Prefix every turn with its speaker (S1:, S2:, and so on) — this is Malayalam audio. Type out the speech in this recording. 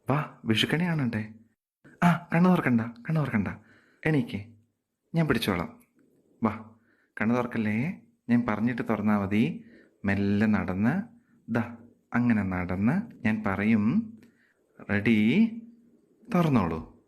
S1: വാ, വിഷുക്കണി കാണണ്ടേ? ആ, കണ്ണു തുറക്കണ്ട. എണീക്കേ, ഞാൻ പിടിച്ചോളാം. വാ, കണ്ണു തുറക്കല്ലേ, ഞാൻ പറഞ്ഞിട്ട് തുറന്നാൽ മതി. മെല്ലെ നടന്ന്, ദാ അങ്ങനെ നടന്ന് ഞാൻ പറയും. റെഡി? തുറന്നോളൂ.